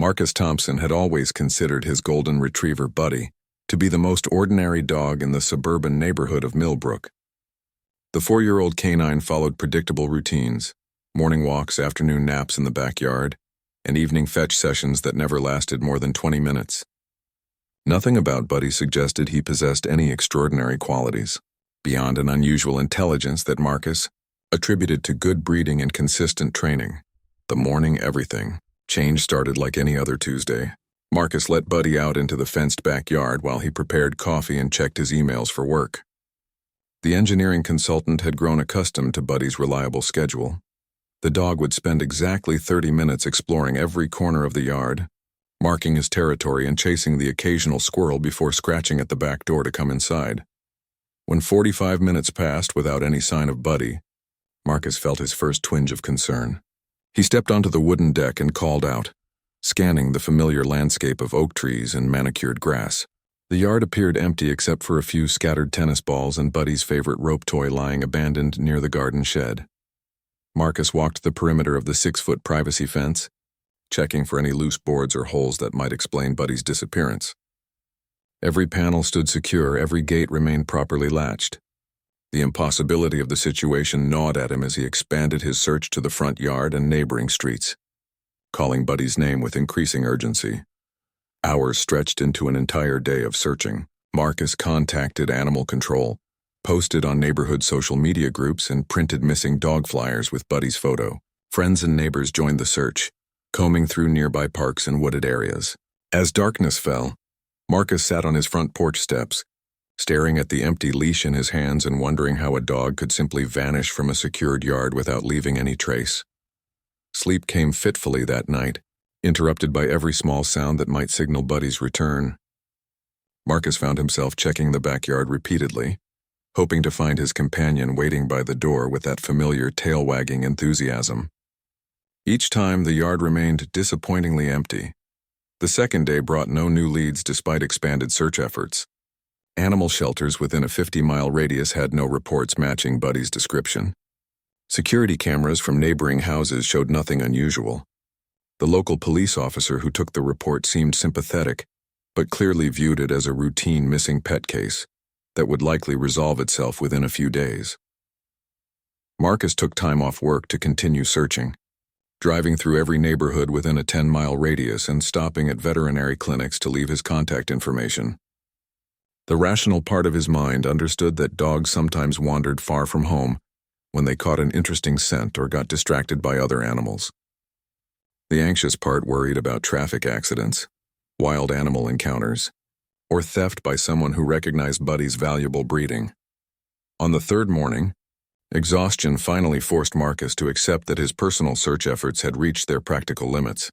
Marcus Thompson had always considered his golden retriever Buddy to be the most ordinary dog in the suburban neighborhood of Millbrook. The 4-year-old canine followed predictable routines: morning walks, afternoon naps in the backyard, and evening fetch sessions that never lasted more than 20 minutes. Nothing about Buddy suggested he possessed any extraordinary qualities, beyond an unusual intelligence that Marcus attributed to good breeding and consistent training. The morning everything change started like any other Tuesday. Marcus let Buddy out into the fenced backyard while he prepared coffee and checked his emails for work. The engineering consultant had grown accustomed to Buddy's reliable schedule. The dog would spend exactly 30 minutes exploring every corner of the yard, marking his territory and chasing the occasional squirrel before scratching at the back door to come inside. When 45 minutes passed without any sign of Buddy, Marcus felt his first twinge of concern. He stepped onto the wooden deck and called out, scanning the familiar landscape of oak trees and manicured grass. The yard appeared empty except for a few scattered tennis balls and Buddy's favorite rope toy lying abandoned near the garden shed. Marcus walked the perimeter of the 6-foot privacy fence, checking for any loose boards or holes that might explain Buddy's disappearance. Every panel stood secure, every gate remained properly latched. The impossibility of the situation gnawed at him as he expanded his search to the front yard and neighboring streets, calling Buddy's name with increasing urgency. Hours stretched into an entire day of searching. Marcus contacted animal control, posted on neighborhood social media groups, and printed missing dog flyers with Buddy's photo. Friends and neighbors joined the search, combing through nearby parks and wooded areas. As darkness fell, Marcus sat on his front porch steps, staring at the empty leash in his hands and wondering how a dog could simply vanish from a secured yard without leaving any trace. Sleep came fitfully that night, interrupted by every small sound that might signal Buddy's return. Marcus found himself checking the backyard repeatedly, hoping to find his companion waiting by the door with that familiar tail-wagging enthusiasm. Each time, the yard remained disappointingly empty. The second day brought no new leads despite expanded search efforts. Animal shelters within a 50-mile radius had no reports matching Buddy's description. Security cameras from neighboring houses showed nothing unusual. The local police officer who took the report seemed sympathetic, but clearly viewed it as a routine missing pet case that would likely resolve itself within a few days. Marcus took time off work to continue searching, driving through every neighborhood within a 10-mile radius and stopping at veterinary clinics to leave his contact information. The rational part of his mind understood that dogs sometimes wandered far from home when they caught an interesting scent or got distracted by other animals. The anxious part worried about traffic accidents, wild animal encounters, or theft by someone who recognized Buddy's valuable breeding. On the third morning, exhaustion finally forced Marcus to accept that his personal search efforts had reached their practical limits.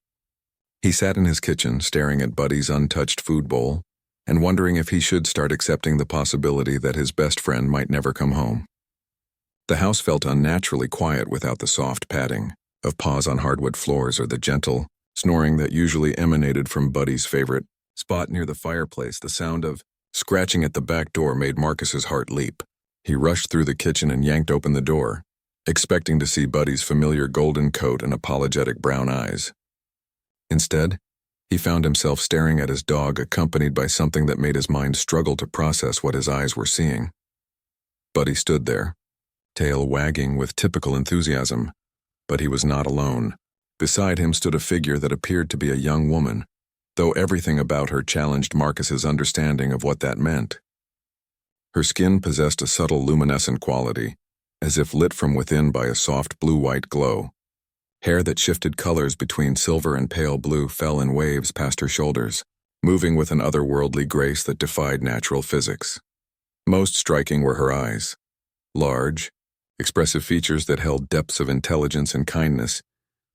He sat in his kitchen, staring at Buddy's untouched food bowl, and wondering if he should start accepting the possibility that his best friend might never come home. The house felt unnaturally quiet without the soft padding of paws on hardwood floors or the gentle snoring that usually emanated from Buddy's favorite spot near the fireplace. The sound of scratching at the back door made Marcus's heart leap. He rushed through the kitchen and yanked open the door, expecting to see Buddy's familiar golden coat and apologetic brown eyes. Instead, he found himself staring at his dog, accompanied by something that made his mind struggle to process what his eyes were seeing. Buddy stood there, tail wagging with typical enthusiasm, but he was not alone. Beside him stood a figure that appeared to be a young woman, though everything about her challenged Marcus's understanding of what that meant. Her skin possessed a subtle luminescent quality, as if lit from within by a soft blue-white glow. Hair that shifted colors between silver and pale blue fell in waves past her shoulders, moving with an otherworldly grace that defied natural physics. Most striking were her eyes. Large, expressive features that held depths of intelligence and kindness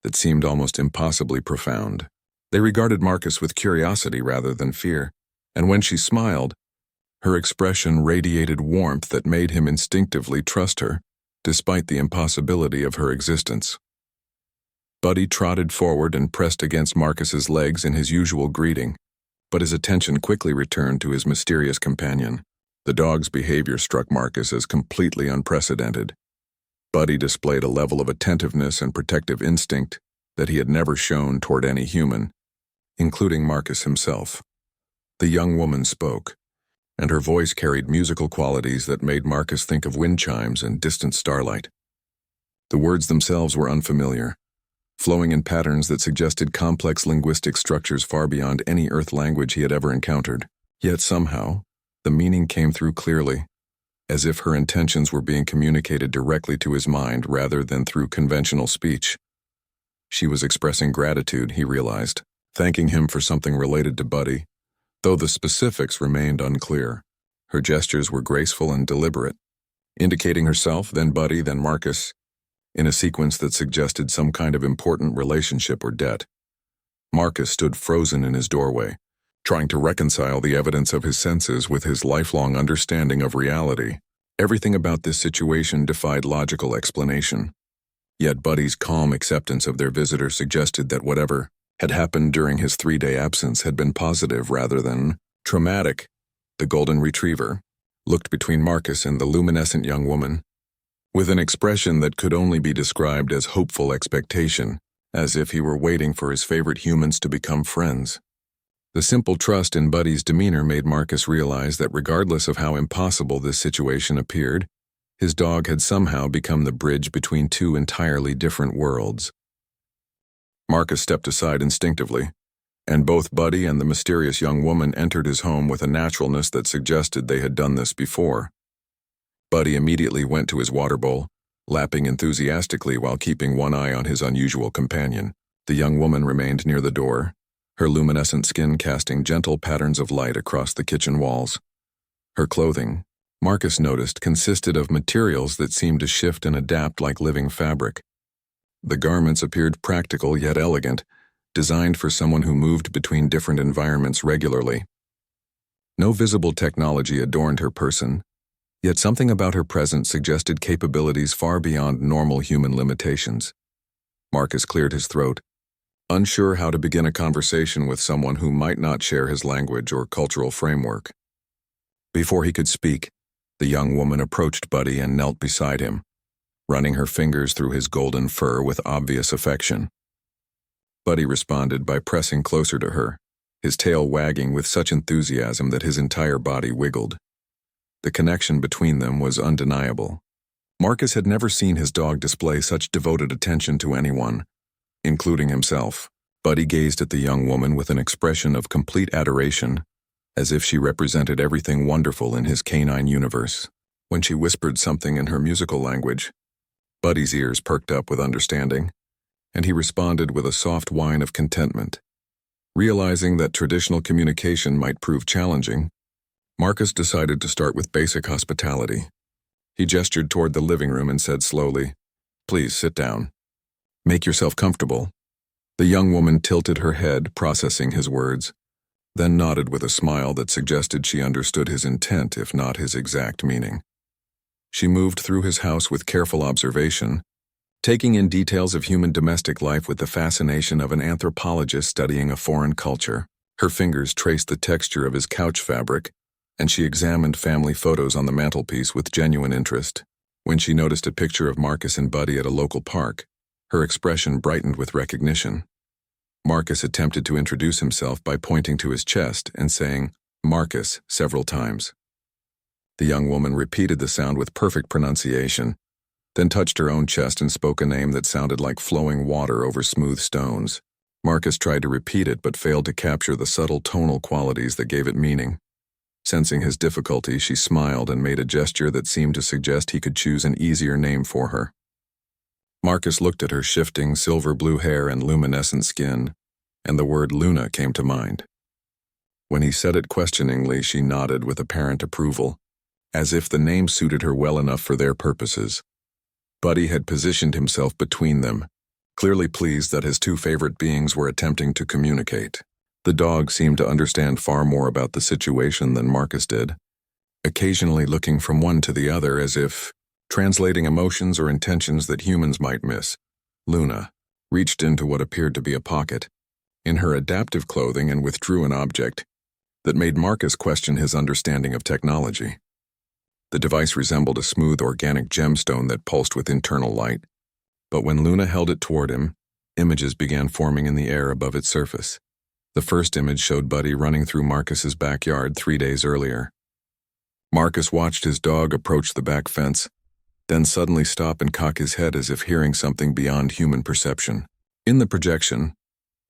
that seemed almost impossibly profound. They regarded Marcus with curiosity rather than fear, and when she smiled, her expression radiated warmth that made him instinctively trust her, despite the impossibility of her existence. Buddy trotted forward and pressed against Marcus's legs in his usual greeting, but his attention quickly returned to his mysterious companion. The dog's behavior struck Marcus as completely unprecedented. Buddy displayed a level of attentiveness and protective instinct that he had never shown toward any human, including Marcus himself. The young woman spoke, and her voice carried musical qualities that made Marcus think of wind chimes and distant starlight. The words themselves were unfamiliar, flowing in patterns that suggested complex linguistic structures far beyond any Earth language he had ever encountered. Yet somehow, the meaning came through clearly, as if her intentions were being communicated directly to his mind rather than through conventional speech. She was expressing gratitude, he realized, thanking him for something related to Buddy, though the specifics remained unclear. Her gestures were graceful and deliberate, indicating herself, then Buddy, then Marcus, in a sequence that suggested some kind of important relationship or debt. Marcus stood frozen in his doorway, trying to reconcile the evidence of his senses with his lifelong understanding of reality. Everything about this situation defied logical explanation. Yet Buddy's calm acceptance of their visitor suggested that whatever had happened during his 3-day absence had been positive rather than traumatic. The golden retriever looked between Marcus and the luminescent young woman, with an expression that could only be described as hopeful expectation, as if he were waiting for his favorite humans to become friends. The simple trust in Buddy's demeanor made Marcus realize that regardless of how impossible this situation appeared, his dog had somehow become the bridge between two entirely different worlds. Marcus stepped aside instinctively, and both Buddy and the mysterious young woman entered his home with a naturalness that suggested they had done this before. Buddy immediately went to his water bowl, lapping enthusiastically while keeping one eye on his unusual companion. The young woman remained near the door, her luminescent skin casting gentle patterns of light across the kitchen walls. Her clothing, Marcus noticed, consisted of materials that seemed to shift and adapt like living fabric. The garments appeared practical yet elegant, designed for someone who moved between different environments regularly. No visible technology adorned her person, yet something about her presence suggested capabilities far beyond normal human limitations. Marcus cleared his throat, unsure how to begin a conversation with someone who might not share his language or cultural framework. Before he could speak, the young woman approached Buddy and knelt beside him, running her fingers through his golden fur with obvious affection. Buddy responded by pressing closer to her, his tail wagging with such enthusiasm that his entire body wiggled. The connection between them was undeniable. Marcus had never seen his dog display such devoted attention to anyone, including himself. Buddy gazed at the young woman with an expression of complete adoration, as if she represented everything wonderful in his canine universe. When she whispered something in her musical language, Buddy's ears perked up with understanding, and he responded with a soft whine of contentment. Realizing that traditional communication might prove challenging, Marcus decided to start with basic hospitality. He gestured toward the living room and said slowly, "Please sit down. Make yourself comfortable." The young woman tilted her head, processing his words, then nodded with a smile that suggested she understood his intent, if not his exact meaning. She moved through his house with careful observation, taking in details of human domestic life with the fascination of an anthropologist studying a foreign culture. Her fingers traced the texture of his couch fabric, and she examined family photos on the mantelpiece with genuine interest. When she noticed a picture of Marcus and Buddy at a local park, her expression brightened with recognition. Marcus attempted to introduce himself by pointing to his chest and saying, "Marcus," several times. The young woman repeated the sound with perfect pronunciation, then touched her own chest and spoke a name that sounded like flowing water over smooth stones. Marcus tried to repeat it but failed to capture the subtle tonal qualities that gave it meaning. Sensing his difficulty, she smiled and made a gesture that seemed to suggest he could choose an easier name for her. Marcus looked at her shifting silver-blue hair and luminescent skin, and the word Luna came to mind. When he said it questioningly, she nodded with apparent approval, as if the name suited her well enough for their purposes. Buddy had positioned himself between them, clearly pleased that his two favorite beings were attempting to communicate. The dog seemed to understand far more about the situation than Marcus did, occasionally looking from one to the other as if translating emotions or intentions that humans might miss. Luna reached into what appeared to be a pocket in her adaptive clothing and withdrew an object that made Marcus question his understanding of technology. The device resembled a smooth organic gemstone that pulsed with internal light, but when Luna held it toward him, images began forming in the air above its surface. The first image showed Buddy running through Marcus's backyard 3 days earlier. Marcus watched his dog approach the back fence, then suddenly stop and cock his head as if hearing something beyond human perception. In the projection,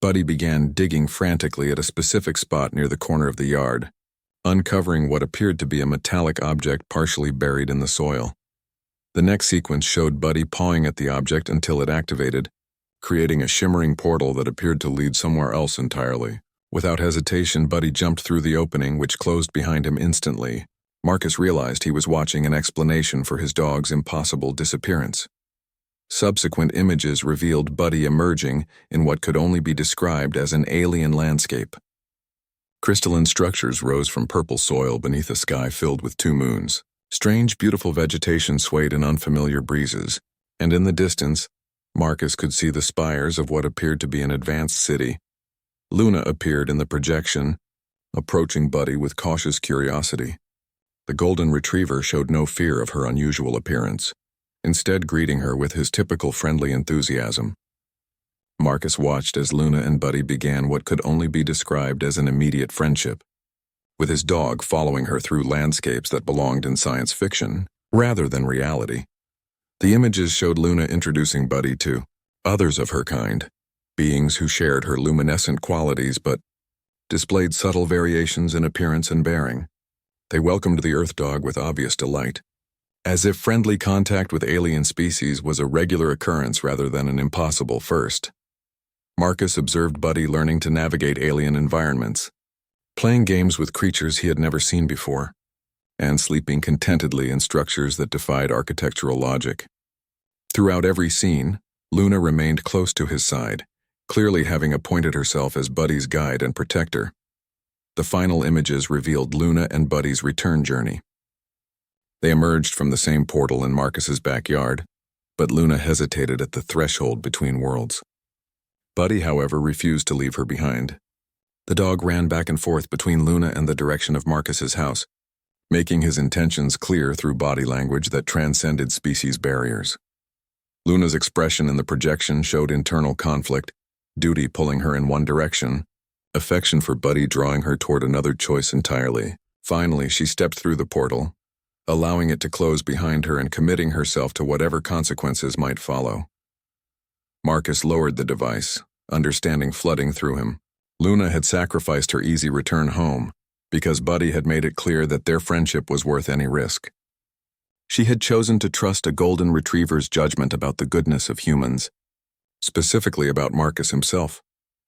Buddy began digging frantically at a specific spot near the corner of the yard, uncovering what appeared to be a metallic object partially buried in the soil. The next sequence showed Buddy pawing at the object until it activated, creating a shimmering portal that appeared to lead somewhere else entirely. Without hesitation, Buddy jumped through the opening, which closed behind him instantly. Marcus realized he was watching an explanation for his dog's impossible disappearance. Subsequent images revealed Buddy emerging in what could only be described as an alien landscape. Crystalline structures rose from purple soil beneath a sky filled with 2 moons. Strange, beautiful vegetation swayed in unfamiliar breezes, and in the distance, Marcus could see the spires of what appeared to be an advanced city. Luna appeared in the projection, approaching Buddy with cautious curiosity. The golden retriever showed no fear of her unusual appearance, instead greeting her with his typical friendly enthusiasm. Marcus watched as Luna and Buddy began what could only be described as an immediate friendship, with his dog following her through landscapes that belonged in science fiction rather than reality. The images showed Luna introducing Buddy to others of her kind, beings who shared her luminescent qualities but displayed subtle variations in appearance and bearing. They welcomed the Earth dog with obvious delight, as if friendly contact with alien species was a regular occurrence rather than an impossible first. Marcus observed Buddy learning to navigate alien environments, playing games with creatures he had never seen before, and sleeping contentedly in structures that defied architectural logic. Throughout every scene, Luna remained close to his side, clearly having appointed herself as Buddy's guide and protector. The final images revealed Luna and Buddy's return journey. They emerged from the same portal in Marcus's backyard, but Luna hesitated at the threshold between worlds. Buddy, however, refused to leave her behind. The dog ran back and forth between Luna and the direction of Marcus's house, making his intentions clear through body language that transcended species barriers. Luna's expression in the projection showed internal conflict, duty pulling her in one direction, affection for Buddy drawing her toward another choice entirely. Finally, she stepped through the portal, allowing it to close behind her and committing herself to whatever consequences might follow. Marcus lowered the device, understanding flooding through him. Luna had sacrificed her easy return home because Buddy had made it clear that their friendship was worth any risk. She had chosen to trust a golden retriever's judgment about the goodness of humans, specifically about Marcus himself.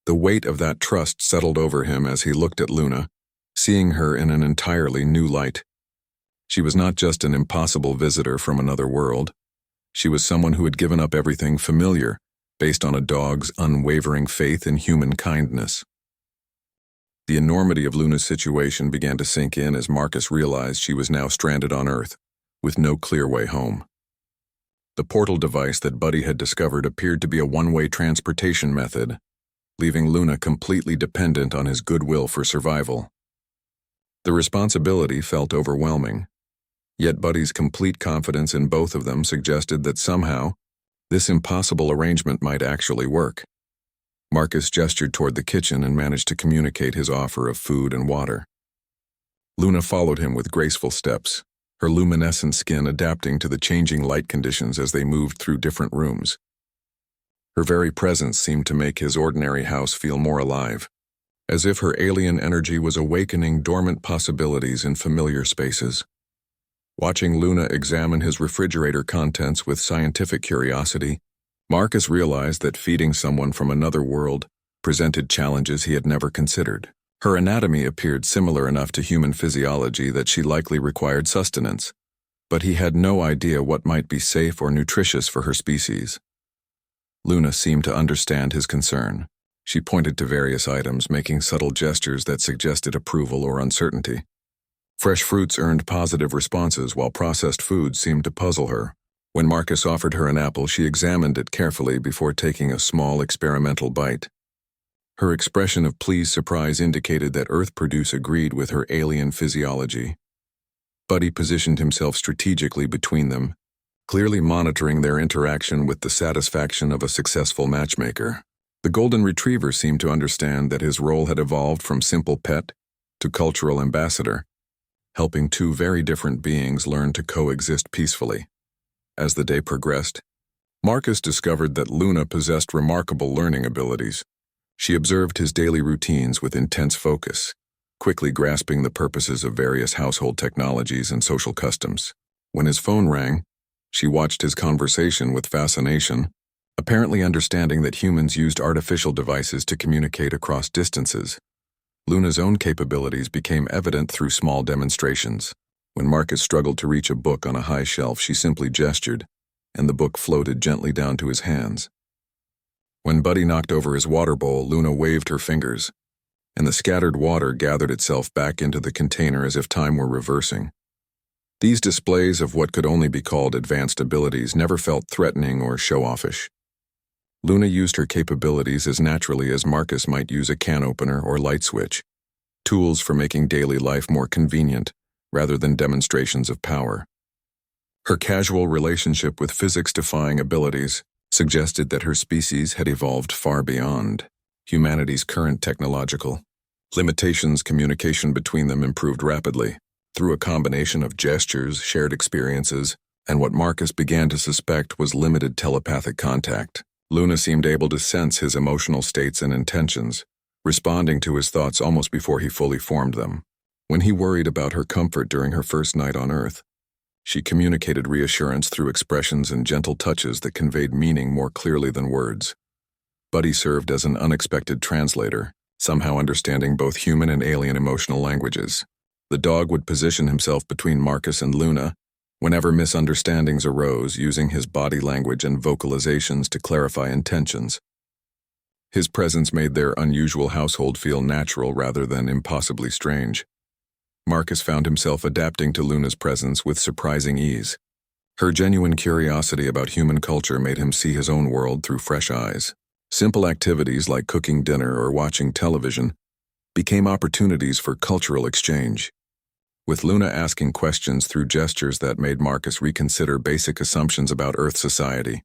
The weight of that trust settled over him as he looked at Luna, seeing her in an entirely new light. She was not just an impossible visitor from another world. She was someone who had given up everything familiar based on a dog's unwavering faith in human kindness. The enormity of Luna's situation began to sink in as Marcus realized she was now stranded on Earth, with no clear way home. The portal device that Buddy had discovered appeared to be a one-way transportation method, leaving Luna completely dependent on his goodwill for survival. The responsibility felt overwhelming, yet Buddy's complete confidence in both of them suggested that somehow, this impossible arrangement might actually work. Marcus gestured toward the kitchen and managed to communicate his offer of food and water. Luna followed him with graceful steps, her luminescent skin adapting to the changing light conditions as they moved through different rooms. Her very presence seemed to make his ordinary house feel more alive, as if her alien energy was awakening dormant possibilities in familiar spaces. Watching Luna examine his refrigerator contents with scientific curiosity, Marcus realized that feeding someone from another world presented challenges he had never considered. Her anatomy appeared similar enough to human physiology that she likely required sustenance, but he had no idea what might be safe or nutritious for her species. Luna seemed to understand his concern. She pointed to various items, making subtle gestures that suggested approval or uncertainty. Fresh fruits earned positive responses, while processed foods seemed to puzzle her. When Marcus offered her an apple, she examined it carefully before taking a small experimental bite. Her expression of pleased surprise indicated that Earth Produce agreed with her alien physiology. Buddy positioned himself strategically between them, clearly monitoring their interaction with the satisfaction of a successful matchmaker. The golden retriever seemed to understand that his role had evolved from simple pet to cultural ambassador, helping two very different beings learn to coexist peacefully. As the day progressed, Marcus discovered that Luna possessed remarkable learning abilities. She observed his daily routines with intense focus, quickly grasping the purposes of various household technologies and social customs. When his phone rang, she watched his conversation with fascination, apparently understanding that humans used artificial devices to communicate across distances. Luna's own capabilities became evident through small demonstrations. When Marcus struggled to reach a book on a high shelf, she simply gestured, and the book floated gently down to his hands. When Buddy knocked over his water bowl, Luna waved her fingers, and the scattered water gathered itself back into the container as if time were reversing. These displays of what could only be called advanced abilities never felt threatening or show-offish. Luna used her capabilities as naturally as Marcus might use a can opener or light switch, tools for making daily life more convenient rather than demonstrations of power. Her casual relationship with physics-defying abilities suggested that her species had evolved far beyond humanity's current technological limitations. Communication between them improved rapidly through a combination of gestures, shared experiences, and what Marcus began to suspect was limited telepathic contact. Luna seemed able to sense his emotional states and intentions, responding to his thoughts almost before he fully formed them. When he worried about her comfort during her first night on Earth, she communicated reassurance through expressions and gentle touches that conveyed meaning more clearly than words. Buddy served as an unexpected translator, somehow understanding both human and alien emotional languages. The dog would position himself between Marcus and Luna whenever misunderstandings arose, using his body language and vocalizations to clarify intentions. His presence made their unusual household feel natural rather than impossibly strange. Marcus found himself adapting to Luna's presence with surprising ease. Her genuine curiosity about human culture made him see his own world through fresh eyes. Simple activities like cooking dinner or watching television became opportunities for cultural exchange, with Luna asking questions through gestures that made Marcus reconsider basic assumptions about Earth society.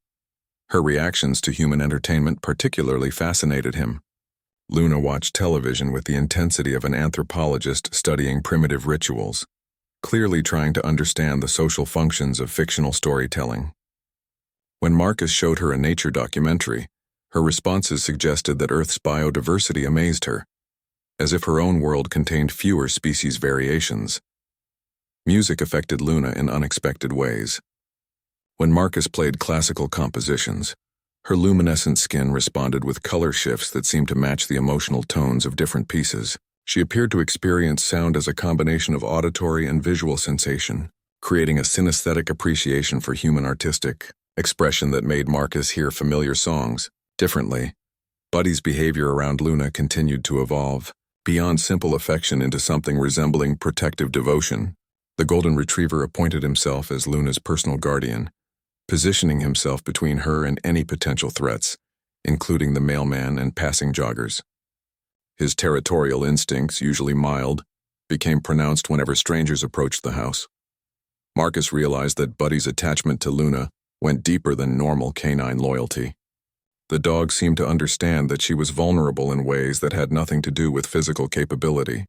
Her reactions to human entertainment particularly fascinated him. Luna watched television with the intensity of an anthropologist studying primitive rituals, clearly trying to understand the social functions of fictional storytelling. When Marcus showed her a nature documentary, her responses suggested that Earth's biodiversity amazed her, as if her own world contained fewer species variations. Music affected Luna in unexpected ways. When Marcus played classical compositions, her luminescent skin responded with color shifts that seemed to match the emotional tones of different pieces. She appeared to experience sound as a combination of auditory and visual sensation, creating a synesthetic appreciation for human artistic expression that made Marcus hear familiar songs differently. Buddy's behavior around Luna continued to evolve, beyond simple affection into something resembling protective devotion. The golden retriever appointed himself as Luna's personal guardian, positioning himself between her and any potential threats, including the mailman and passing joggers. His territorial instincts, usually mild, became pronounced whenever strangers approached the house. Marcus realized that Buddy's attachment to Luna went deeper than normal canine loyalty. The dog seemed to understand that she was vulnerable in ways that had nothing to do with physical capability.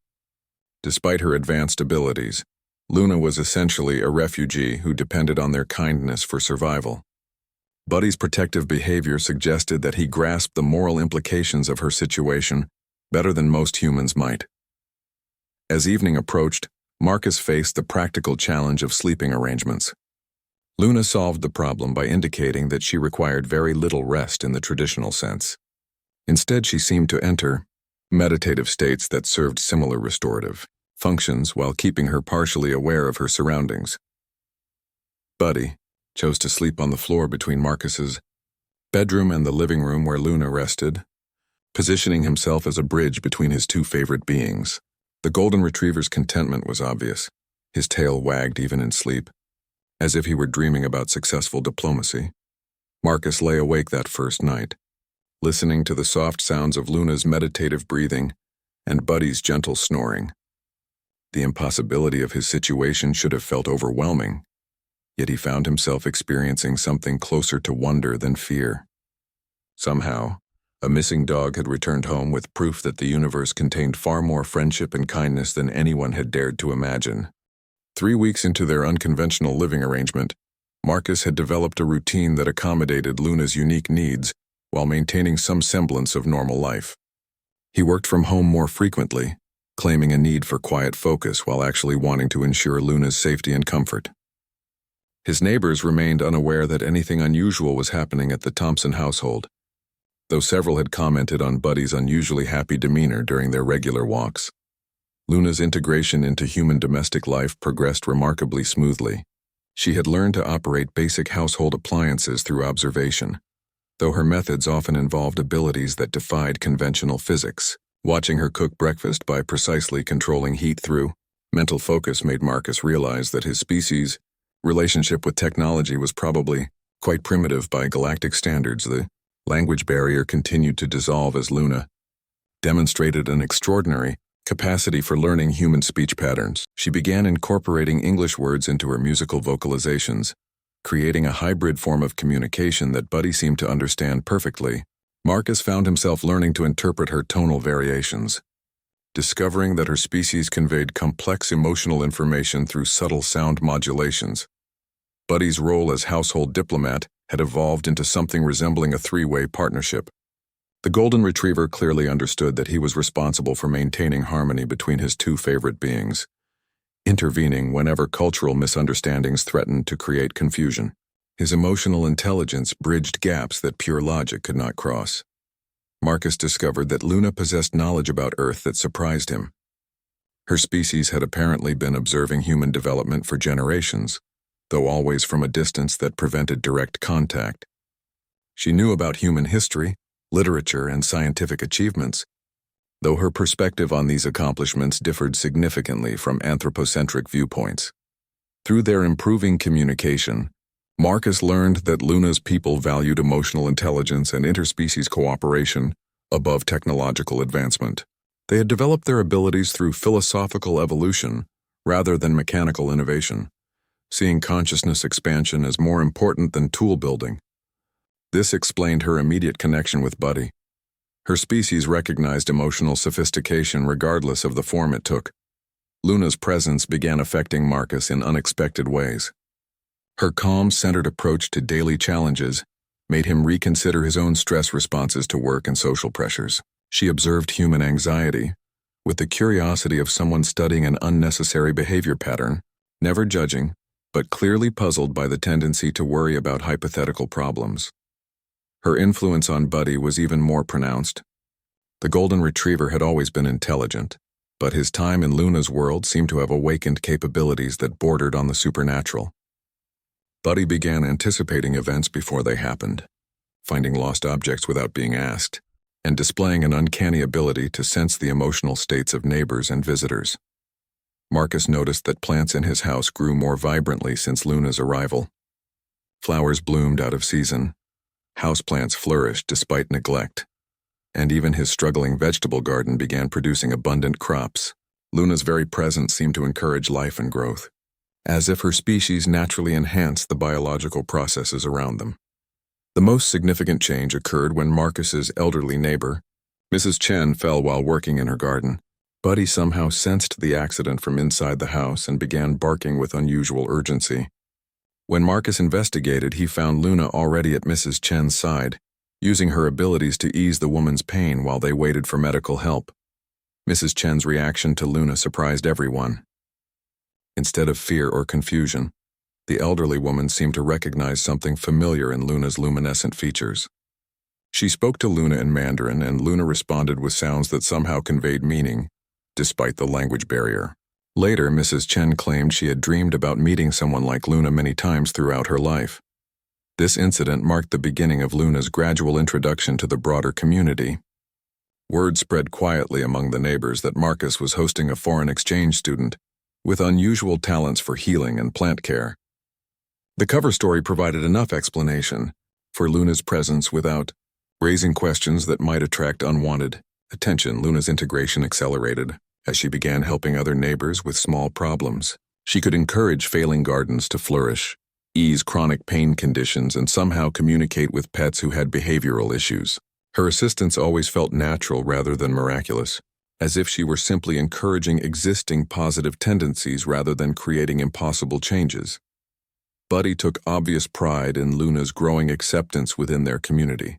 Despite her advanced abilities, Luna was essentially a refugee who depended on their kindness for survival. Buddy's protective behavior suggested that he grasped the moral implications of her situation better than most humans might. As evening approached, Marcus faced the practical challenge of sleeping arrangements. Luna solved the problem by indicating that she required very little rest in the traditional sense. Instead, she seemed to enter meditative states that served similar restorative functions while keeping her partially aware of her surroundings. Buddy chose to sleep on the floor between Marcus's bedroom and the living room where Luna rested, positioning himself as a bridge between his two favorite beings. The golden retriever's contentment was obvious. His tail wagged even in sleep, as if he were dreaming about successful diplomacy. Marcus lay awake that first night, listening to the soft sounds of Luna's meditative breathing and Buddy's gentle snoring. The impossibility of his situation should have felt overwhelming, yet he found himself experiencing something closer to wonder than fear. Somehow, A missing dog had returned home with proof that the universe contained far more friendship and kindness than anyone had dared to imagine. 3 weeks into their unconventional living arrangement, Marcus had developed a routine that accommodated Luna's unique needs while maintaining some semblance of normal life. He worked from home more frequently, claiming a need for quiet focus while actually wanting to ensure Luna's safety and comfort. His neighbors remained unaware that anything unusual was happening at the Thompson household, though several had commented on Buddy's unusually happy demeanor during their regular walks. Luna's integration into human domestic life progressed remarkably smoothly. She had learned to operate basic household appliances through observation, though her methods often involved abilities that defied conventional physics. Watching her cook breakfast by precisely controlling heat through mental focus made Marcus realize that his species' relationship with technology was probably quite primitive by galactic standards. The language barrier continued to dissolve as Luna demonstrated an extraordinary capacity for learning human speech patterns. She began incorporating English words into her musical vocalizations, creating a hybrid form of communication that Buddy seemed to understand perfectly. Marcus found himself learning to interpret her tonal variations, discovering that her species conveyed complex emotional information through subtle sound modulations. Buddy's role as household diplomat had evolved into something resembling a three-way partnership. The golden retriever clearly understood that he was responsible for maintaining harmony between his two favorite beings, intervening whenever cultural misunderstandings threatened to create confusion. His emotional intelligence bridged gaps that pure logic could not cross. Marcus discovered that Luna possessed knowledge about Earth that surprised him. Her species had apparently been observing human development for generations, though always from a distance that prevented direct contact. She knew about human history, literature, and scientific achievements, though her perspective on these accomplishments differed significantly from anthropocentric viewpoints. Through their improving communication, Marcus learned that Luna's people valued emotional intelligence and interspecies cooperation above technological advancement. They had developed their abilities through philosophical evolution rather than mechanical innovation, seeing consciousness expansion as more important than tool building. This explained her immediate connection with Buddy. Her species recognized emotional sophistication regardless of the form it took. Luna's presence began affecting Marcus in unexpected ways. Her calm, centered approach to daily challenges made him reconsider his own stress responses to work and social pressures. She observed human anxiety with the curiosity of someone studying an unnecessary behavior pattern, never judging, but clearly puzzled by the tendency to worry about hypothetical problems. Her influence on Buddy was even more pronounced. The golden retriever had always been intelligent, but his time in Luna's world seemed to have awakened capabilities that bordered on the supernatural. Buddy began anticipating events before they happened, finding lost objects without being asked, and displaying an uncanny ability to sense the emotional states of neighbors and visitors. Marcus noticed that plants in his house grew more vibrantly since Luna's arrival. Flowers bloomed out of season, houseplants flourished despite neglect, and even his struggling vegetable garden began producing abundant crops. Luna's very presence seemed to encourage life and growth, as if her species naturally enhanced the biological processes around them. The most significant change occurred when Marcus's elderly neighbor, Mrs. Chen, fell while working in her garden. Buddy somehow sensed the accident from inside the house and began barking with unusual urgency. When Marcus investigated, he found Luna already at Mrs. Chen's side, using her abilities to ease the woman's pain while they waited for medical help. Mrs. Chen's reaction to Luna surprised everyone. Instead of fear or confusion, the elderly woman seemed to recognize something familiar in Luna's luminescent features. She spoke to Luna in Mandarin, and Luna responded with sounds that somehow conveyed meaning, despite the language barrier. Later, Mrs. Chen claimed she had dreamed about meeting someone like Luna many times throughout her life. This incident marked the beginning of Luna's gradual introduction to the broader community. Word spread quietly among the neighbors that Marcus was hosting a foreign exchange student with unusual talents for healing and plant care. The cover story provided enough explanation for Luna's presence without raising questions that might attract unwanted attention. Luna's integration accelerated as she began helping other neighbors with small problems. She could encourage failing gardens to flourish, ease chronic pain conditions, and somehow communicate with pets who had behavioral issues. Her assistance always felt natural rather than miraculous, as if she were simply encouraging existing positive tendencies rather than creating impossible changes. Buddy took obvious pride in Luna's growing acceptance within their community.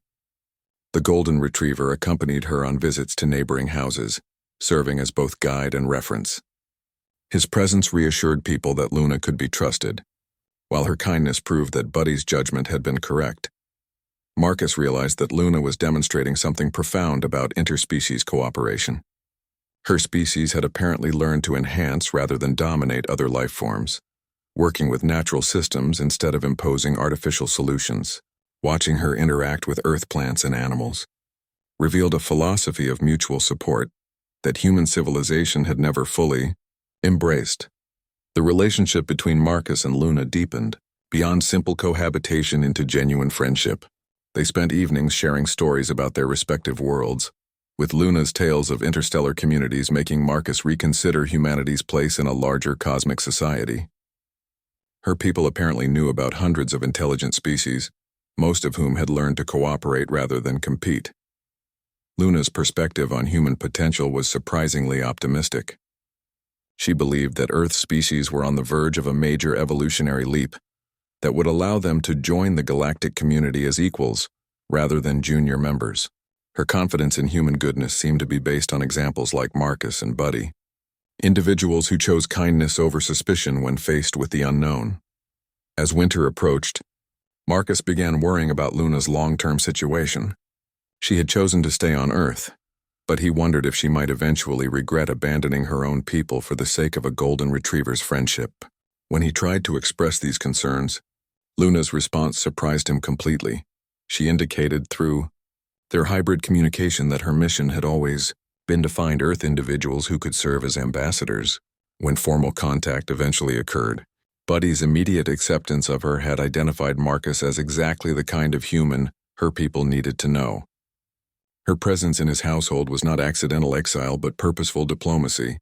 The golden retriever accompanied her on visits to neighboring houses, serving as both guide and reference. His presence reassured people that Luna could be trusted, while her kindness proved that Buddy's judgment had been correct. Marcus realized that Luna was demonstrating something profound about interspecies cooperation. Her species had apparently learned to enhance rather than dominate other life forms, working with natural systems instead of imposing artificial solutions. Watching her interact with earth plants and animals revealed a philosophy of mutual support that human civilization had never fully embraced. The relationship between Marcus and Luna deepened, beyond simple cohabitation into genuine friendship. They spent evenings sharing stories about their respective worlds, with Luna's tales of interstellar communities making Marcus reconsider humanity's place in a larger cosmic society. Her people apparently knew about hundreds of intelligent species, most of whom had learned to cooperate rather than compete. Luna's perspective on human potential was surprisingly optimistic. She believed that Earth species were on the verge of a major evolutionary leap that would allow them to join the galactic community as equals, rather than junior members. Her confidence in human goodness seemed to be based on examples like Marcus and Buddy, individuals who chose kindness over suspicion when faced with the unknown. As winter approached, Marcus began worrying about Luna's long-term situation. She had chosen to stay on Earth, but he wondered if she might eventually regret abandoning her own people for the sake of a golden retriever's friendship. When he tried to express these concerns, Luna's response surprised him completely. She indicated through their hybrid communication that her mission had always been to find Earth individuals who could serve as ambassadors. When formal contact eventually occurred, Buddy's immediate acceptance of her had identified Marcus as exactly the kind of human her people needed to know. Her presence in his household was not accidental exile but purposeful diplomacy.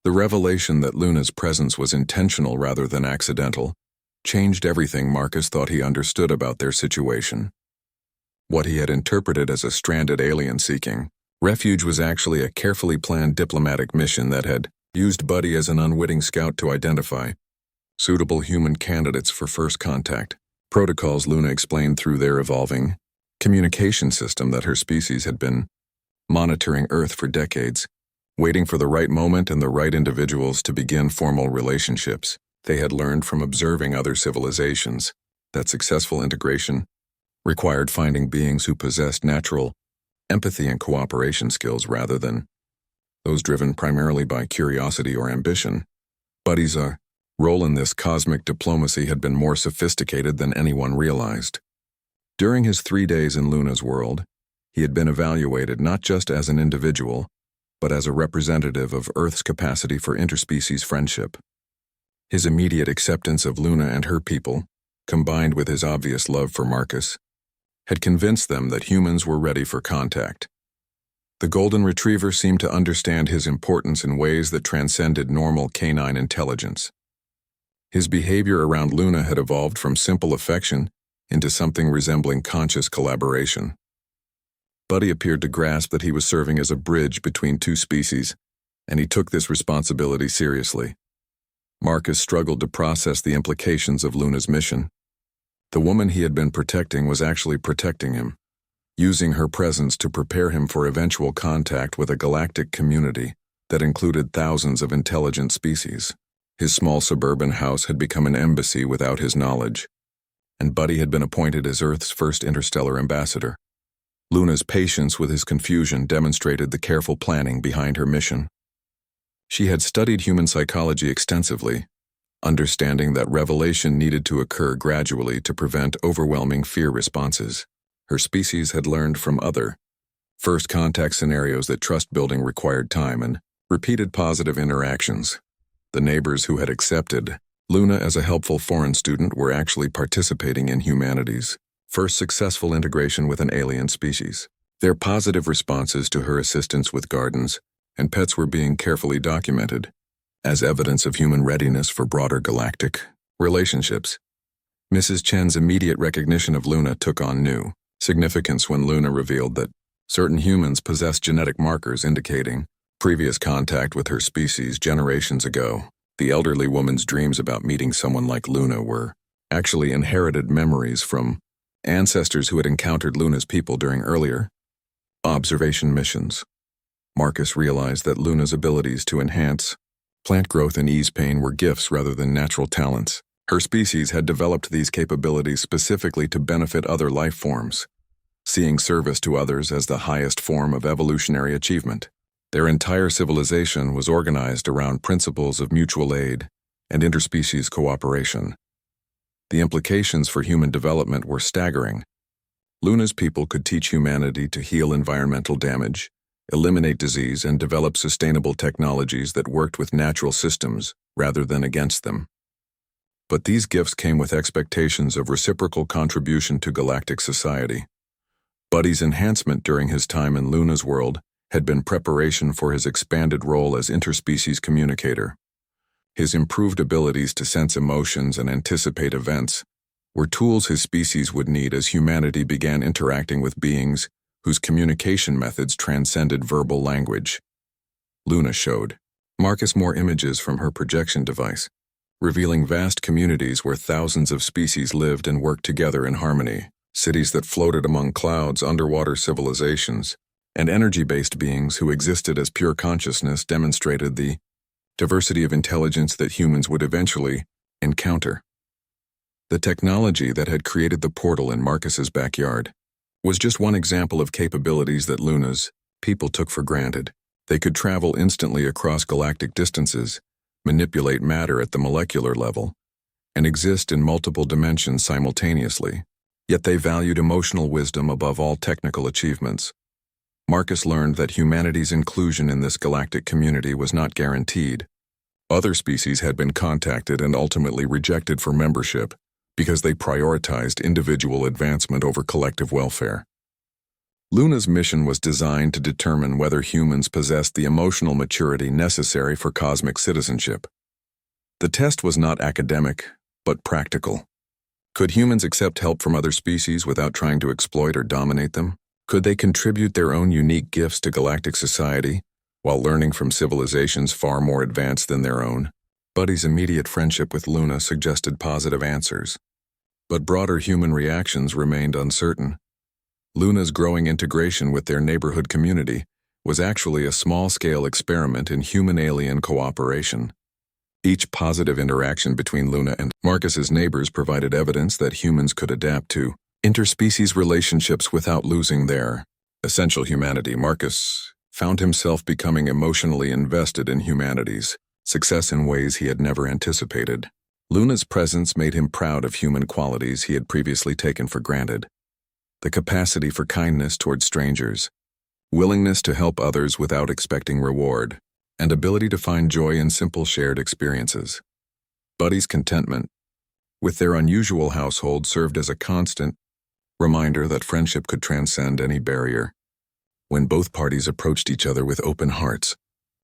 The revelation that Luna's presence was intentional rather than accidental changed everything Marcus thought he understood about their situation. What he had interpreted as a stranded alien seeking refuge was actually a carefully planned diplomatic mission that had used Buddy as an unwitting scout to identify suitable human candidates for first contact. Protocols Luna explained through their evolving communication system that her species had been monitoring Earth for decades, waiting for the right moment and the right individuals to begin formal relationships. They had learned from observing other civilizations that successful integration required finding beings who possessed natural empathy and cooperation skills rather than those driven primarily by curiosity or ambition. Buddy's role in this cosmic diplomacy had been more sophisticated than anyone realized. During his 3 days in Luna's world, he had been evaluated not just as an individual, but as a representative of Earth's capacity for interspecies friendship. His immediate acceptance of Luna and her people, combined with his obvious love for Marcus, had convinced them that humans were ready for contact. The golden retriever seemed to understand his importance in ways that transcended normal canine intelligence. His behavior around Luna had evolved from simple affection into something resembling conscious collaboration. Buddy appeared to grasp that he was serving as a bridge between two species, and he took this responsibility seriously. Marcus struggled to process the implications of Luna's mission. The woman he had been protecting was actually protecting him, using her presence to prepare him for eventual contact with a galactic community that included thousands of intelligent species. His small suburban house had become an embassy without his knowledge, and Buddy had been appointed as Earth's first interstellar ambassador. Luna's patience with his confusion demonstrated the careful planning behind her mission. She had studied human psychology extensively, understanding that revelation needed to occur gradually to prevent overwhelming fear responses. Her species had learned from other first contact scenarios that trust building required time and repeated positive interactions. The neighbors who had accepted Luna as a helpful foreign student were actually participating in humanity's first successful integration with an alien species. Their positive responses to her assistance with gardens and pets were being carefully documented as evidence of human readiness for broader galactic relationships. Mrs. Chen's immediate recognition of Luna took on new significance when Luna revealed that certain humans possess genetic markers indicating previous contact with her species generations ago. The elderly woman's dreams about meeting someone like Luna were actually inherited memories from ancestors who had encountered Luna's people during earlier observation missions. Marcus realized that Luna's abilities to enhance plant growth and ease pain were gifts rather than natural talents. Her species had developed these capabilities specifically to benefit other life forms, seeing service to others as the highest form of evolutionary achievement. Their entire civilization was organized around principles of mutual aid and interspecies cooperation. The implications for human development were staggering. Luna's people could teach humanity to heal environmental damage, eliminate disease, and develop sustainable technologies that worked with natural systems rather than against them. But these gifts came with expectations of reciprocal contribution to galactic society. Buddy's enhancement during his time in Luna's world had been preparation for his expanded role as interspecies communicator. His improved abilities to sense emotions and anticipate events were tools his species would need as humanity began interacting with beings whose communication methods transcended verbal language. Luna showed Marcus more images from her projection device, revealing vast communities where thousands of species lived and worked together in harmony, cities that floated among clouds, underwater civilizations, and energy-based beings who existed as pure consciousness demonstrated the diversity of intelligence that humans would eventually encounter. The technology that had created the portal in Marcus's backyard was just one example of capabilities that Luna's people took for granted. They could travel instantly across galactic distances, manipulate matter at the molecular level, and exist in multiple dimensions simultaneously. Yet they valued emotional wisdom above all technical achievements. Marcus learned that humanity's inclusion in this galactic community was not guaranteed. Other species had been contacted and ultimately rejected for membership because they prioritized individual advancement over collective welfare. Luna's mission was designed to determine whether humans possessed the emotional maturity necessary for cosmic citizenship. The test was not academic, but practical. Could humans accept help from other species without trying to exploit or dominate them? Could they contribute their own unique gifts to galactic society while learning from civilizations far more advanced than their own? Buddy's immediate friendship with Luna suggested positive answers, but broader human reactions remained uncertain. Luna's growing integration with their neighborhood community was actually a small-scale experiment in human-alien cooperation. Each positive interaction between Luna and Marcus's neighbors provided evidence that humans could adapt to interspecies relationships without losing their essential humanity. Marcus found himself becoming emotionally invested in humanity's success in ways he had never anticipated. Luna's presence made him proud of human qualities he had previously taken for granted. The capacity for kindness toward strangers, willingness to help others without expecting reward, and ability to find joy in simple shared experiences. Buddy's contentment with their unusual household served as a constant reminder that friendship could transcend any barrier. When both parties approached each other with open hearts,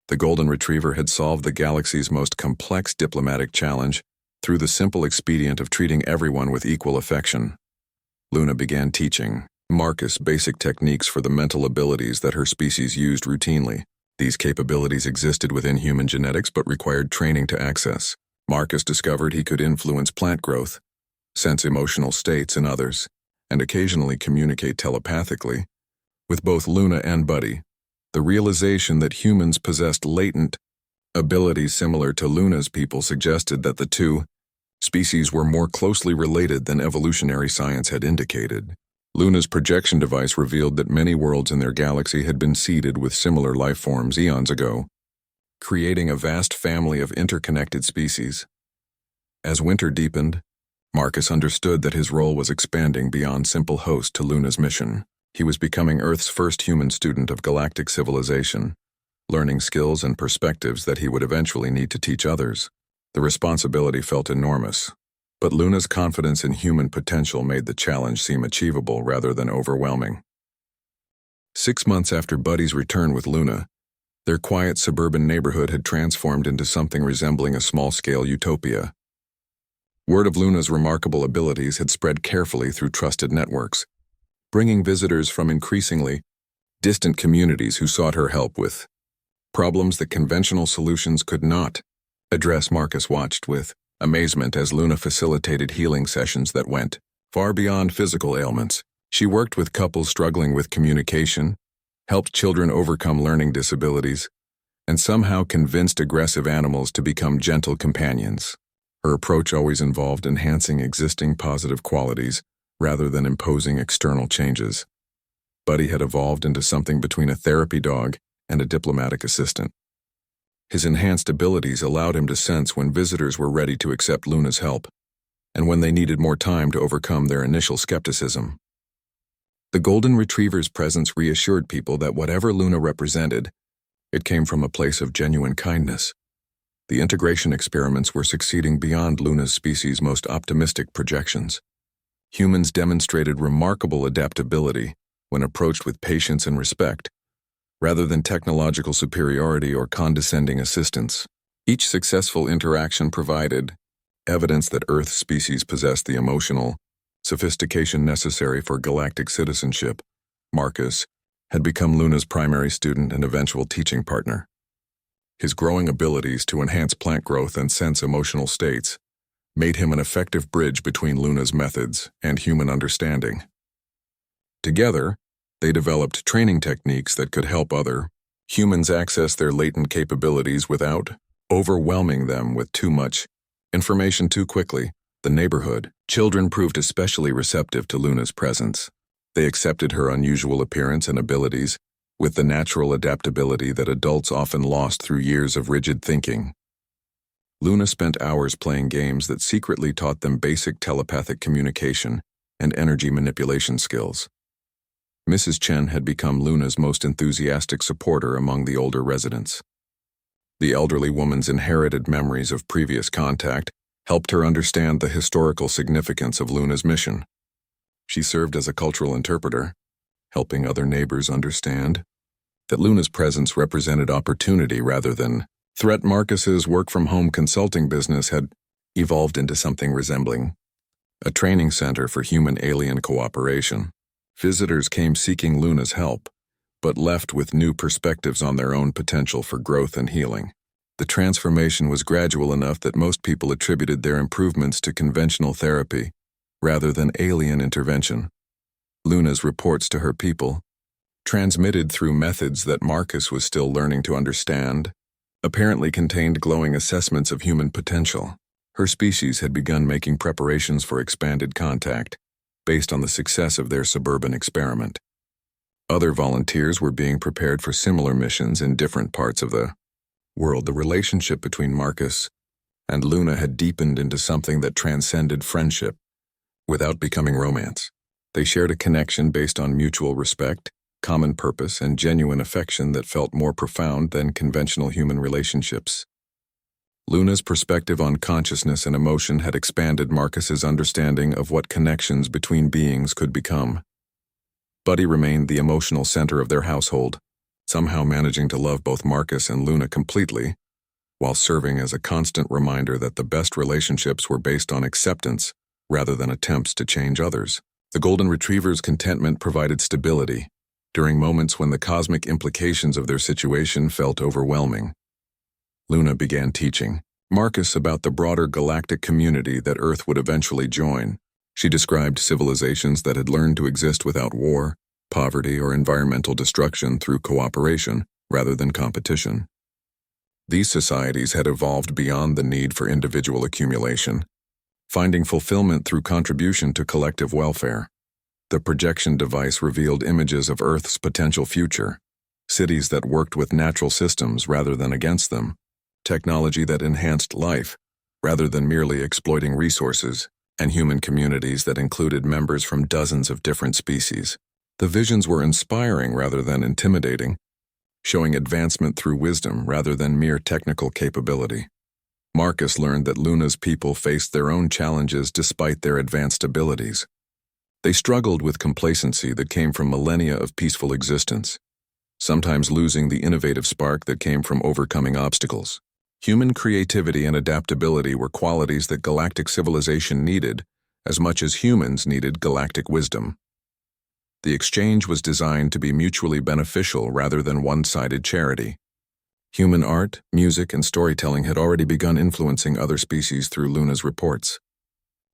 the Golden Retriever had solved the galaxy's most complex diplomatic challenge through the simple expedient of treating everyone with equal affection. Luna began teaching Marcus basic techniques for the mental abilities that her species used routinely. These capabilities existed within human genetics but required training to access. Marcus discovered he could influence plant growth, sense emotional states in others, and occasionally communicate telepathically with both Luna and Buddy. The realization that humans possessed latent abilities similar to Luna's people suggested that the two species were more closely related than evolutionary science had indicated. Luna's projection device revealed that many worlds in their galaxy had been seeded with similar life forms eons ago, creating a vast family of interconnected species. As winter deepened, Marcus understood that his role was expanding beyond simple host to Luna's mission. He was becoming Earth's first human student of galactic civilization, learning skills and perspectives that he would eventually need to teach others. The responsibility felt enormous, but Luna's confidence in human potential made the challenge seem achievable rather than overwhelming. 6 months after Buddy's return with Luna, their quiet suburban neighborhood had transformed into something resembling a small-scale utopia. Word of Luna's remarkable abilities had spread carefully through trusted networks, bringing visitors from increasingly distant communities who sought her help with problems that conventional solutions could not address. Marcus watched with amazement as Luna facilitated healing sessions that went far beyond physical ailments. She worked with couples struggling with communication, helped children overcome learning disabilities, and somehow convinced aggressive animals to become gentle companions. Her approach always involved enhancing existing positive qualities rather than imposing external changes. Buddy had evolved into something between a therapy dog and a diplomatic assistant. His enhanced abilities allowed him to sense when visitors were ready to accept Luna's help, and when they needed more time to overcome their initial skepticism. The Golden Retriever's presence reassured people that whatever Luna represented, it came from a place of genuine kindness. The integration experiments were succeeding beyond Luna's species' most optimistic projections. Humans demonstrated remarkable adaptability when approached with patience and respect, rather than technological superiority or condescending assistance. Each successful interaction provided evidence that Earth species possessed the emotional sophistication necessary for galactic citizenship. Marcus had become Luna's primary student and eventual teaching partner. His growing abilities to enhance plant growth and sense emotional states made him an effective bridge between Luna's methods and human understanding. Together, they developed training techniques that could help other humans access their latent capabilities without overwhelming them with too much information too quickly. The neighborhood children proved especially receptive to Luna's presence. They accepted her unusual appearance and abilities with the natural adaptability that adults often lost through years of rigid thinking. Luna spent hours playing games that secretly taught them basic telepathic communication and energy manipulation skills. Mrs. Chen had become Luna's most enthusiastic supporter among the older residents. The elderly woman's inherited memories of previous contact helped her understand the historical significance of Luna's mission. She served as a cultural interpreter, helping other neighbors understand that Luna's presence represented opportunity rather than threat. Marcus's work-from-home consulting business had evolved into something resembling a training center for human-alien cooperation. Visitors came seeking Luna's help, but left with new perspectives on their own potential for growth and healing. The transformation was gradual enough that most people attributed their improvements to conventional therapy rather than alien intervention. Luna's reports to her people, transmitted through methods that Marcus was still learning to understand, apparently contained glowing assessments of human potential. Her species had begun making preparations for expanded contact, based on the success of their suburban experiment. Other volunteers were being prepared for similar missions in different parts of the world. The relationship between Marcus and Luna had deepened into something that transcended friendship without becoming romance. They shared a connection based on mutual respect, common purpose, and genuine affection that felt more profound than conventional human relationships. Luna's perspective on consciousness and emotion had expanded Marcus's understanding of what connections between beings could become. Buddy remained the emotional center of their household, somehow managing to love both Marcus and Luna completely, while serving as a constant reminder that the best relationships were based on acceptance rather than attempts to change others. The Golden Retriever's contentment provided stability during moments when the cosmic implications of their situation felt overwhelming. Luna began teaching Marcus about the broader galactic community that Earth would eventually join. She described civilizations that had learned to exist without war, poverty, or environmental destruction through cooperation rather than competition. These societies had evolved beyond the need for individual accumulation, finding fulfillment through contribution to collective welfare. The projection device revealed images of Earth's potential future, cities that worked with natural systems rather than against them, technology that enhanced life rather than merely exploiting resources, and human communities that included members from dozens of different species. The visions were inspiring rather than intimidating, showing advancement through wisdom rather than mere technical capability. Marcus learned that Luna's people faced their own challenges despite their advanced abilities. They struggled with complacency that came from millennia of peaceful existence, sometimes losing the innovative spark that came from overcoming obstacles. Human creativity and adaptability were qualities that galactic civilization needed as much as humans needed galactic wisdom. The exchange was designed to be mutually beneficial rather than one-sided charity. Human art, music, and storytelling had already begun influencing other species through Luna's reports.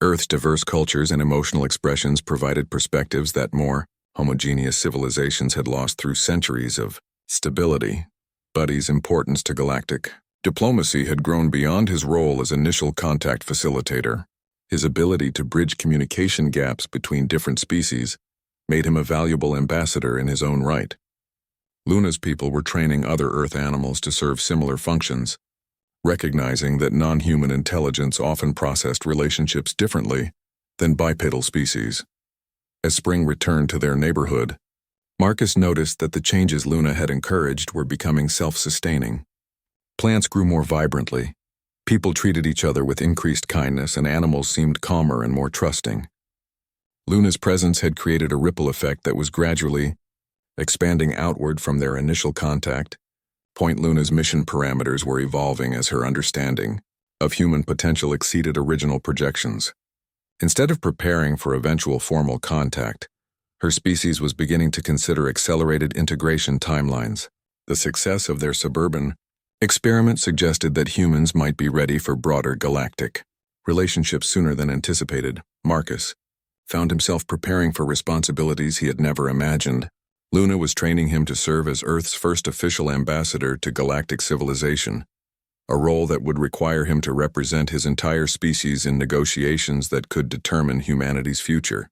Earth's diverse cultures and emotional expressions provided perspectives that more homogeneous civilizations had lost through centuries of stability. Buddy's importance to galactic diplomacy had grown beyond his role as initial contact facilitator. His ability to bridge communication gaps between different species made him a valuable ambassador in his own right. Luna's people were training other Earth animals to serve similar functions, recognizing that non-human intelligence often processed relationships differently than bipedal species. As spring returned to their neighborhood, Marcus noticed that the changes Luna had encouraged were becoming self-sustaining. Plants grew more vibrantly, people treated each other with increased kindness, and animals seemed calmer and more trusting. Luna's presence had created a ripple effect that was gradually expanding outward from their initial contact. Point Luna's mission parameters were evolving as her understanding of human potential exceeded original projections. Instead of preparing for eventual formal contact, her species was beginning to consider accelerated integration timelines. The success of their suburban experiment suggested that humans might be ready for broader galactic relationships sooner than anticipated. Marcus found himself preparing for responsibilities he had never imagined. Luna was training him to serve as Earth's first official ambassador to galactic civilization, a role that would require him to represent his entire species in negotiations that could determine humanity's future.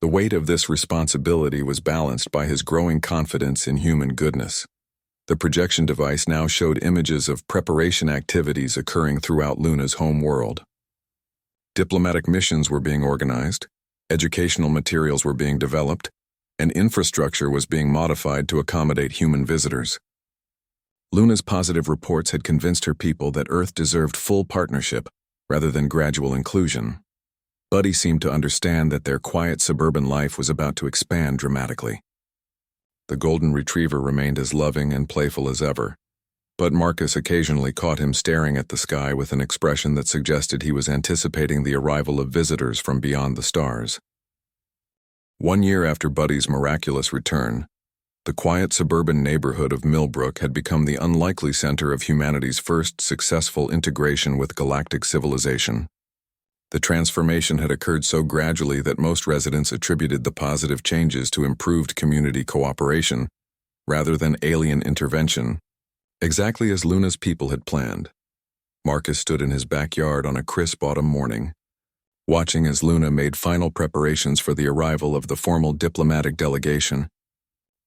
The weight of this responsibility was balanced by his growing confidence in human goodness. The projection device now showed images of preparation activities occurring throughout Luna's home world. Diplomatic missions were being organized, educational materials were being developed, and infrastructure was being modified to accommodate human visitors. Luna's positive reports had convinced her people that Earth deserved full partnership rather than gradual inclusion. Buddy seemed to understand that their quiet suburban life was about to expand dramatically. The golden retriever remained as loving and playful as ever, but Marcus occasionally caught him staring at the sky with an expression that suggested he was anticipating the arrival of visitors from beyond the stars. 1 year after Buddy's miraculous return, the quiet suburban neighborhood of Millbrook had become the unlikely center of humanity's first successful integration with galactic civilization. The transformation had occurred so gradually that most residents attributed the positive changes to improved community cooperation, rather than alien intervention, exactly as Luna's people had planned. Marcus stood in his backyard on a crisp autumn morning, watching as Luna made final preparations for the arrival of the formal diplomatic delegation.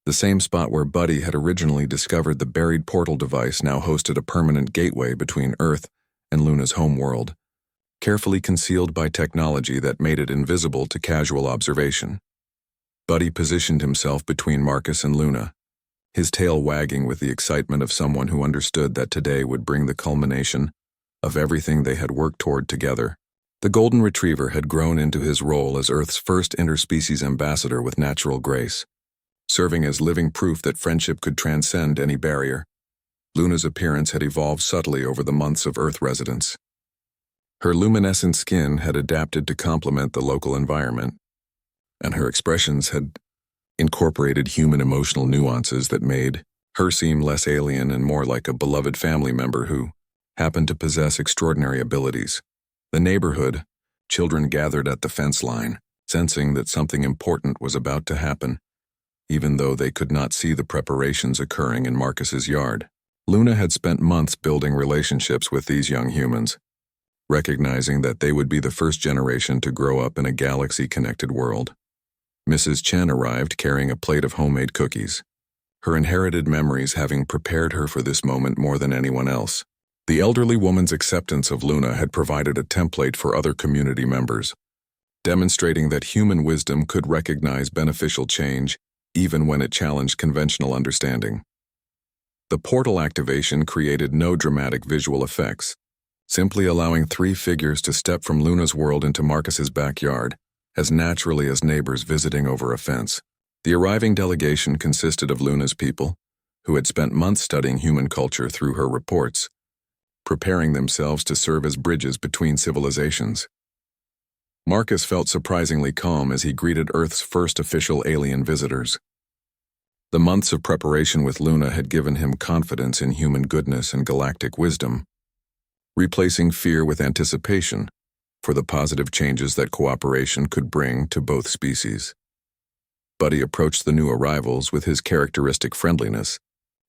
The same spot where Buddy had originally discovered the buried portal device now hosted a permanent gateway between Earth and Luna's home world, carefully concealed by technology that made it invisible to casual observation. Buddy positioned himself between Marcus and Luna, his tail wagging with the excitement of someone who understood that today would bring the culmination of everything they had worked toward together. The golden retriever had grown into his role as Earth's first interspecies ambassador with natural grace, serving as living proof that friendship could transcend any barrier. Luna's appearance had evolved subtly over the months of Earth residence. Her luminescent skin had adapted to complement the local environment, and her expressions had incorporated human emotional nuances that made her seem less alien and more like a beloved family member who happened to possess extraordinary abilities. The neighborhood, children gathered at the fence line, sensing that something important was about to happen, even though they could not see the preparations occurring in Marcus's yard. Luna had spent months building relationships with these young humans, recognizing that they would be the first generation to grow up in a galaxy-connected world. Mrs. Chen arrived carrying a plate of homemade cookies, her inherited memories having prepared her for this moment more than anyone else. The elderly woman's acceptance of Luna had provided a template for other community members, demonstrating that human wisdom could recognize beneficial change even when it challenged conventional understanding. The portal activation created no dramatic visual effects, simply allowing 3 figures to step from Luna's world into Marcus's backyard, as naturally as neighbors visiting over a fence. The arriving delegation consisted of Luna's people, who had spent months studying human culture through her reports, preparing themselves to serve as bridges between civilizations. Marcus felt surprisingly calm as he greeted Earth's first official alien visitors. The months of preparation with Luna had given him confidence in human goodness and galactic wisdom, replacing fear with anticipation for the positive changes that cooperation could bring to both species. Buddy approached the new arrivals with his characteristic friendliness,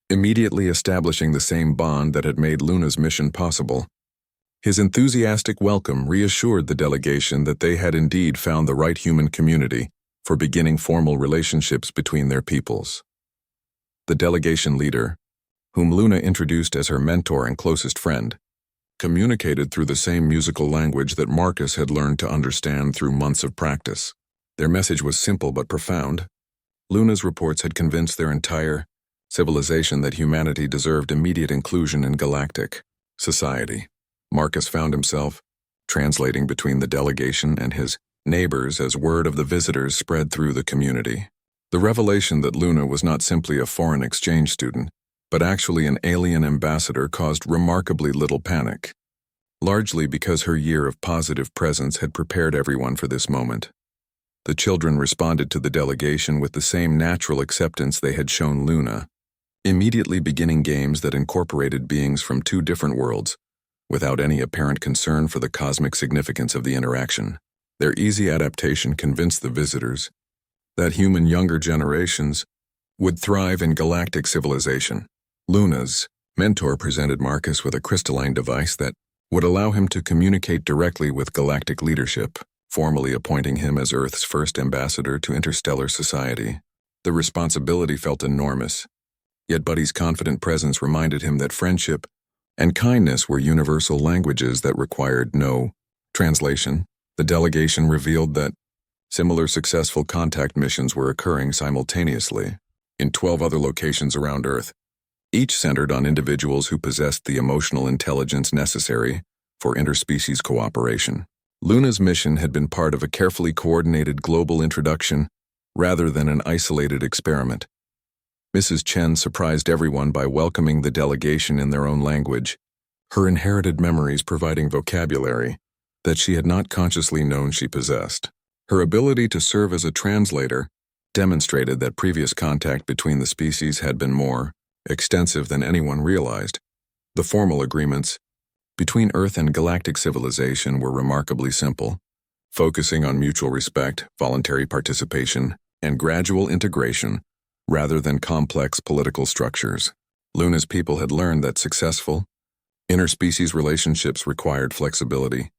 immediately establishing the same bond that had made Luna's mission possible. His enthusiastic welcome reassured the delegation that they had indeed found the right human community for beginning formal relationships between their peoples. The delegation leader, whom Luna introduced as her mentor and closest friend, communicated through the same musical language that Marcus had learned to understand through months of practice. Their message was simple but profound. Luna's reports had convinced their entire civilization that humanity deserved immediate inclusion in galactic society. Marcus found himself translating between the delegation and his neighbors as word of the visitors spread through the community. The revelation that Luna was not simply a foreign exchange student, but actually an alien ambassador caused remarkably little panic, largely because her year of positive presence had prepared everyone for this moment. The children responded to the delegation with the same natural acceptance they had shown Luna, immediately beginning games that incorporated beings from two different worlds, without any apparent concern for the cosmic significance of the interaction. Their easy adaptation convinced the visitors that human younger generations would thrive in galactic civilization. Luna's mentor presented Marcus with a crystalline device that would allow him to communicate directly with galactic leadership, formally appointing him as Earth's first ambassador to interstellar society. The responsibility felt enormous, yet Buddy's confident presence reminded him that friendship and kindness were universal languages that required no translation. The delegation revealed that similar successful contact missions were occurring simultaneously in 12 other locations around Earth, each centered on individuals who possessed the emotional intelligence necessary for interspecies cooperation. Luna's mission had been part of a carefully coordinated global introduction rather than an isolated experiment. Mrs. Chen surprised everyone by welcoming the delegation in their own language, her inherited memories providing vocabulary that she had not consciously known she possessed. Her ability to serve as a translator demonstrated that previous contact between the species had been more extensive than anyone realized. The formal agreements between Earth and galactic civilization were remarkably simple, focusing on mutual respect, voluntary participation, and gradual integration rather than complex political structures. Luna's people had learned that successful interspecies relationships required flexibility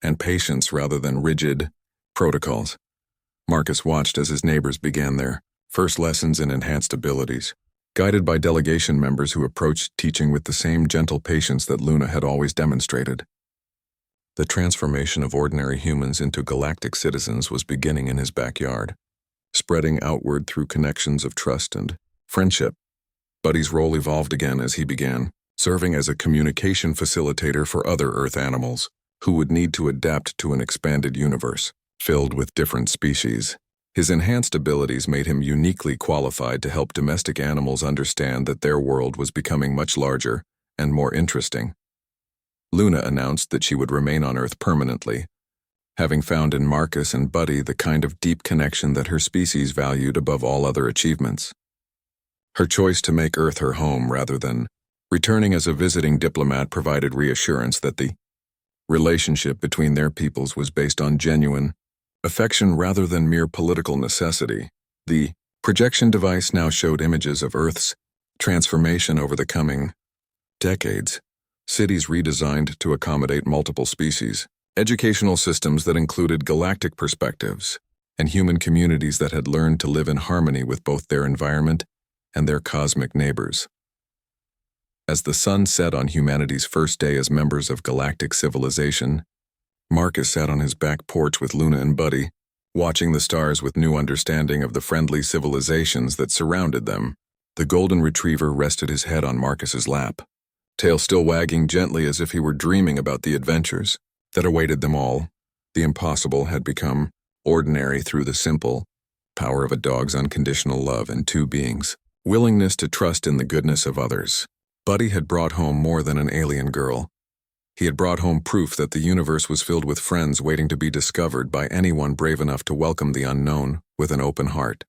and patience rather than rigid protocols. Marcus watched as his neighbors began their first lessons in enhanced abilities, guided by delegation members who approached teaching with the same gentle patience that Luna had always demonstrated. The transformation of ordinary humans into galactic citizens was beginning in his backyard, spreading outward through connections of trust and friendship. Buddy's role evolved again as he began serving as a communication facilitator for other Earth animals who would need to adapt to an expanded universe filled with different species. His enhanced abilities made him uniquely qualified to help domestic animals understand that their world was becoming much larger and more interesting. Luna announced that she would remain on Earth permanently, having found in Marcus and Buddy the kind of deep connection that her species valued above all other achievements. Her choice to make Earth her home rather than returning as a visiting diplomat provided reassurance that the relationship between their peoples was based on genuine affection rather than mere political necessity. The projection device now showed images of Earth's transformation over the coming decades, cities redesigned to accommodate multiple species, educational systems that included galactic perspectives, and human communities that had learned to live in harmony with both their environment and their cosmic neighbors. As the sun set on humanity's first day as members of galactic civilization, Marcus sat on his back porch with Luna and Buddy, watching the stars with new understanding of the friendly civilizations that surrounded them. The golden retriever rested his head on Marcus's lap, tail still wagging gently as if he were dreaming about the adventures that awaited them all. The impossible had become ordinary through the simple power of a dog's unconditional love and two beings' willingness to trust in the goodness of others. Buddy had brought home more than an alien girl. He had brought home proof that the universe was filled with friends waiting to be discovered by anyone brave enough to welcome the unknown with an open heart.